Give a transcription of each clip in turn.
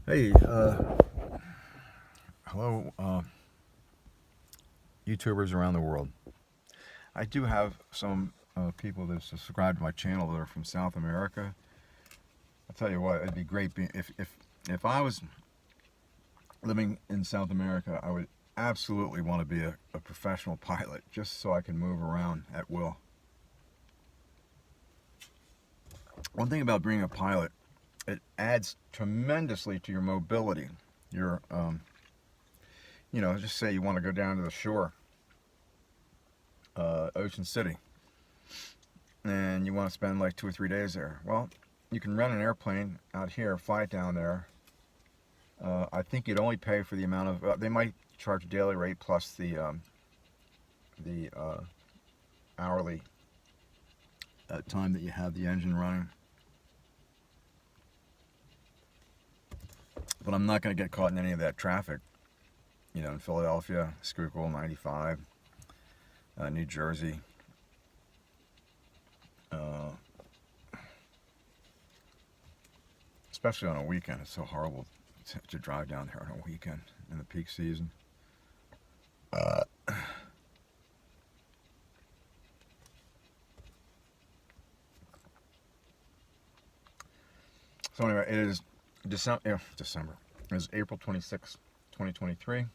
Hey, hello, YouTubers around the world. I do have some people that subscribe to my channel that are from South America. I'll tell you what, it'd be great if I was living in South America. I would absolutely want to be a professional pilot, just so I can move around at will. One thing about being a pilot, it adds tremendously to your mobility. Your, just say you want to go down to the shore, Ocean City, and you want to spend like 2 or 3 days there. Well, you can rent an airplane out here, fly it down there. I think you'd only pay for the amount of. They might charge a daily rate plus the hourly time that you have the engine running. But I'm not going to get caught in any of that traffic. In Philadelphia, Schuylkill 95, New Jersey. Especially on a weekend, it's so horrible to drive down there on a weekend in the peak season. So anyway, it is December. It is April 26, 2023.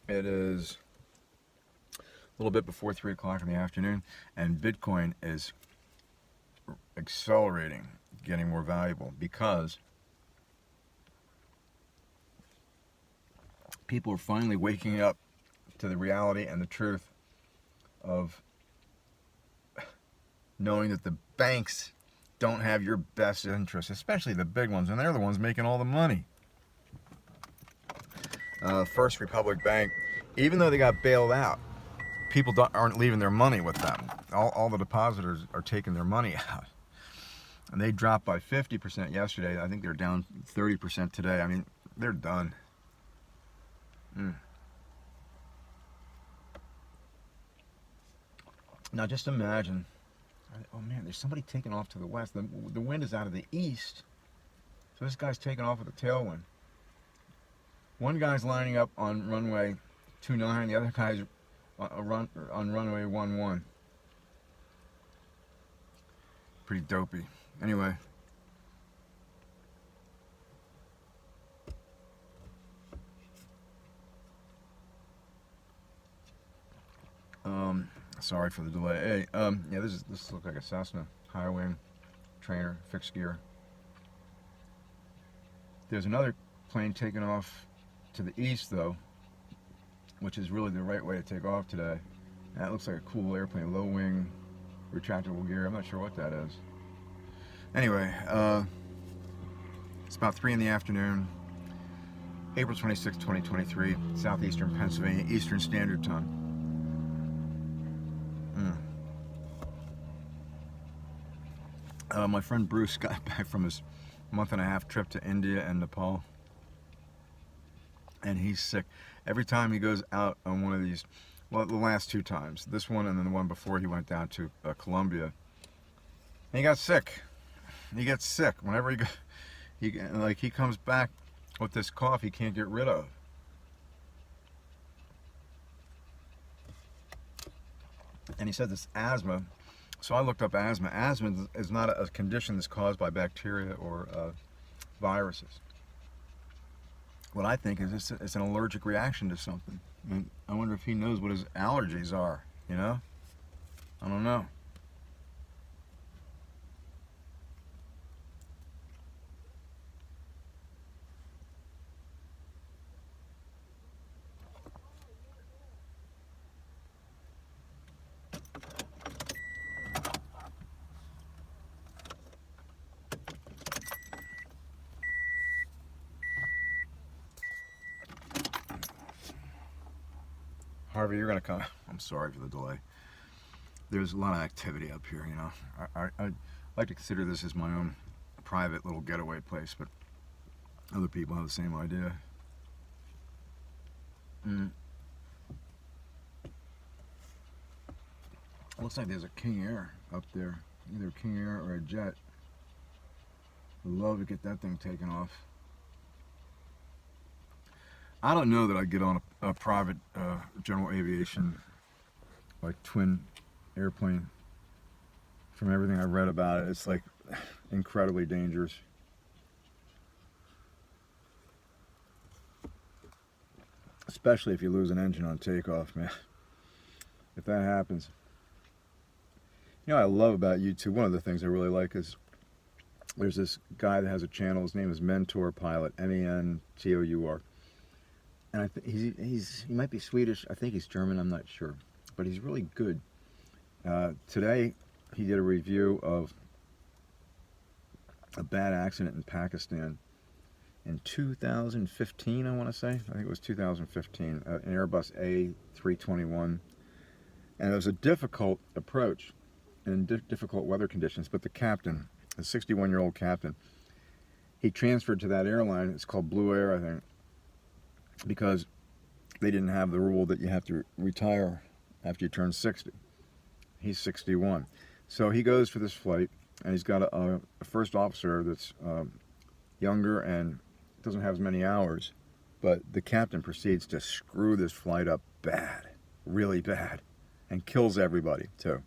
It is a little bit before 3 o'clock in the afternoon, and Bitcoin is accelerating, getting more valuable, because people are finally waking up to the reality and the truth of knowing that the banks don't have your best interests, especially the big ones, and they're the ones making all the money. First Republic Bank, even though they got bailed out, people aren't leaving their money with them. All the depositors are taking their money out. And they dropped by 50% yesterday. I think they're down 30% today. I mean, they're done. Now just imagine, oh man, there's somebody taking off to the west. The wind is out of the east. So this guy's taking off with a tailwind. One guy's lining up on runway 29, the other guy's on runway 11. Pretty dopey. Anyway. Sorry for the delay. Hey, yeah, this looks like a Cessna, high wing, trainer, fixed gear. There's another plane taking off to the east, though, which is really the right way to take off today. That looks like a cool airplane, low wing, retractable gear. I'm not sure what that is. Anyway, it's about 3 in the afternoon, April 26, 2023, southeastern Pennsylvania, Eastern Standard Time. My friend Bruce got back from his month-and-a-half trip to India and Nepal, and he's sick. Every time he goes out on one of these, well, the last 2 times, this one and then the one before, he went down to Colombia, and he got sick. He gets sick whenever he comes back with this cough he can't get rid of. And he said this asthma. So I looked up asthma. Asthma is not a condition that's caused by bacteria or viruses. What I think is it's an allergic reaction to something. And I wonder if he knows what his allergies are, I don't know. Harvey, you're gonna come. I'm sorry for the delay. There's a lot of activity up here, I like to consider this as my own private little getaway place, but other people have the same idea. Looks like there's a King Air up there, either a King Air or a jet. I'd love to get that thing taken off. I don't know that I'd get on a private general aviation, like twin airplane. From everything I've read about it, it's like incredibly dangerous. Especially if you lose an engine on takeoff, man. If that happens. You know what I love about YouTube? One of the things I really like is there's this guy that has a channel. His name is Mentor Pilot, Mentor. And he might be Swedish. I think he's German. I'm not sure, but he's really good. Today, he did a review of a bad accident in Pakistan in 2015. I want to say. I think it was 2015. An Airbus A321, and it was a difficult approach in difficult weather conditions. But the captain, a 61-year-old captain, he transferred to that airline. It's called Blue Air, I think, because they didn't have the rule that you have to retire after you turn 60. He's 61. So he goes for this flight, and he's got a first officer that's younger and doesn't have as many hours, but the captain proceeds to screw this flight up bad, really bad, and kills everybody, too.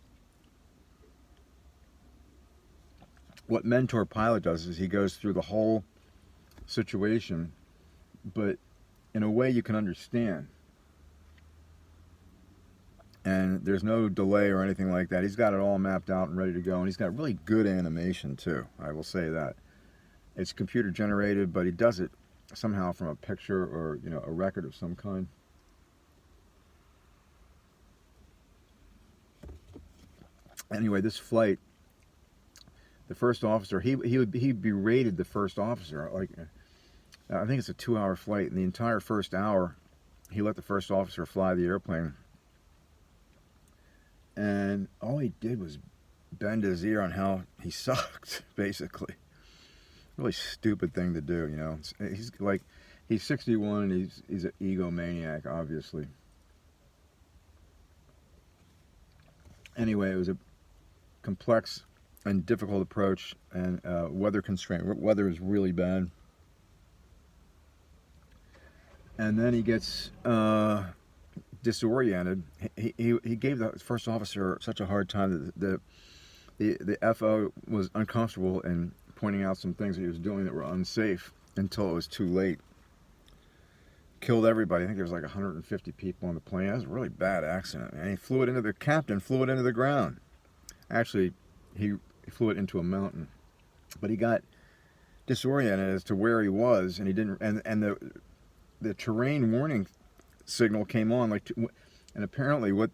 What Mentor Pilot does is he goes through the whole situation, but in a way you can understand. And there's no delay or anything like that. He's got it all mapped out and ready to go. And he's got really good animation, too. I will say that. It's computer generated, but he does it somehow from a picture or, you know, a record of some kind. Anyway, this flight, the first officer, he berated the first officer. Like, I think it's a 2-hour flight. And the entire first hour, he let the first officer fly the airplane. And all he did was bend his ear on how he sucked, basically. Really stupid thing to do, you know. He's 61 and he's an egomaniac, obviously. Anyway, it was a complex and difficult approach, and weather constraint. Weather is really bad. And then he gets disoriented. He gave the first officer such a hard time that the FO was uncomfortable in pointing out some things that he was doing that were unsafe until it was too late. Killed everybody. I think there was like 150 people on the plane. That was a really bad accident, man. The captain flew it into the ground. Actually, he flew it into a mountain, but he got disoriented as to where he was, and he didn't. And the terrain warning signal came on, and apparently when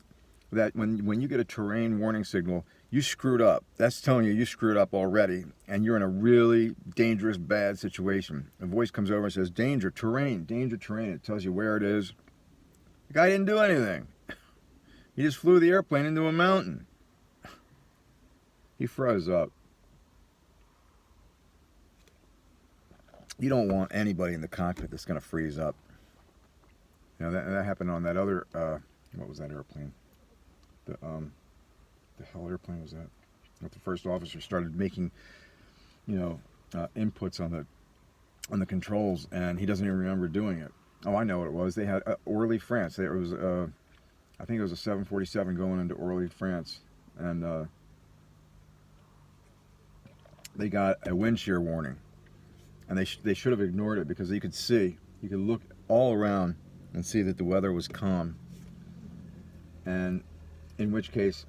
you get a terrain warning signal, you screwed up. That's telling you screwed up already, and you're in a really dangerous, bad situation. A voice comes over and says, danger, terrain, danger, terrain. It tells you where it is. The guy didn't do anything. He just flew the airplane into a mountain. He froze up. You don't want anybody in the cockpit that's going to freeze up. You know, that happened on that other, what was that airplane? The hell airplane was that? But the first officer started making, you know, inputs on the controls, and he doesn't even remember doing it. Oh, I know what it was. They had Orly, France. There was, I think it was a 747 going into Orly, France, and they got a wind shear warning, and they should have ignored it, because you could look all around and see that the weather was calm, and in which case,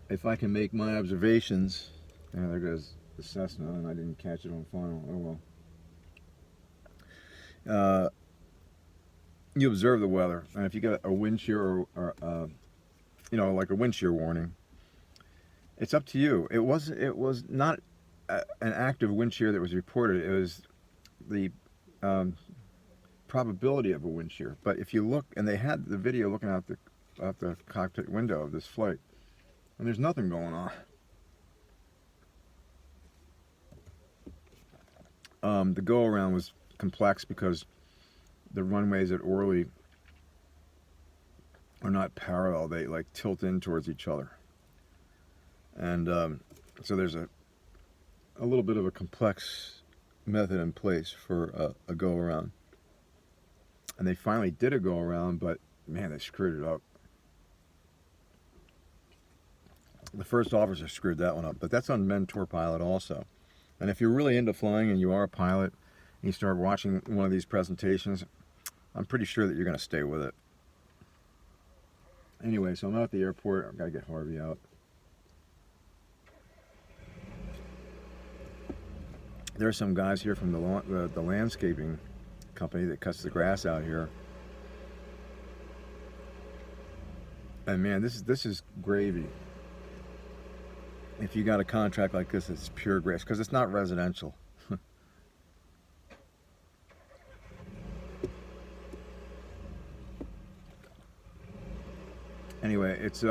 if I can make my observations, there goes the Cessna, and I didn't catch it on final. Oh well. You observe the weather, and if you get a wind shear or you know, like a wind shear warning, it's up to you. It was not an active wind shear that was reported. It was the probability of a wind shear. But if you look, and they had the video looking out the cockpit window of this flight, and there's nothing going on. The go-around was complex because the runways at Orly are not parallel. They like tilt in towards each other. And so there's a little bit of a complex method in place for a go around. And they finally did a go around, but man, they screwed it up. The first officer screwed that one up, but that's on Mentor Pilot also. And if you're really into flying and you are a pilot and you start watching one of these presentations, I'm pretty sure that you're going to stay with it. Anyway, so I'm out at the airport. I've got to get Harvey out. There are some guys here from the landscaping company that cuts the grass out here. And man, this is gravy. If you got a contract like this, it's pure grass, because it's not residential. Anyway, it's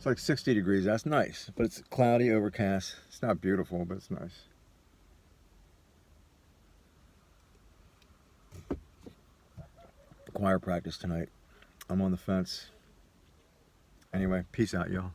like 60 degrees. That's nice, but it's cloudy, overcast. It's not beautiful, but it's nice. Choir practice tonight. I'm on the fence. Anyway, peace out, y'all.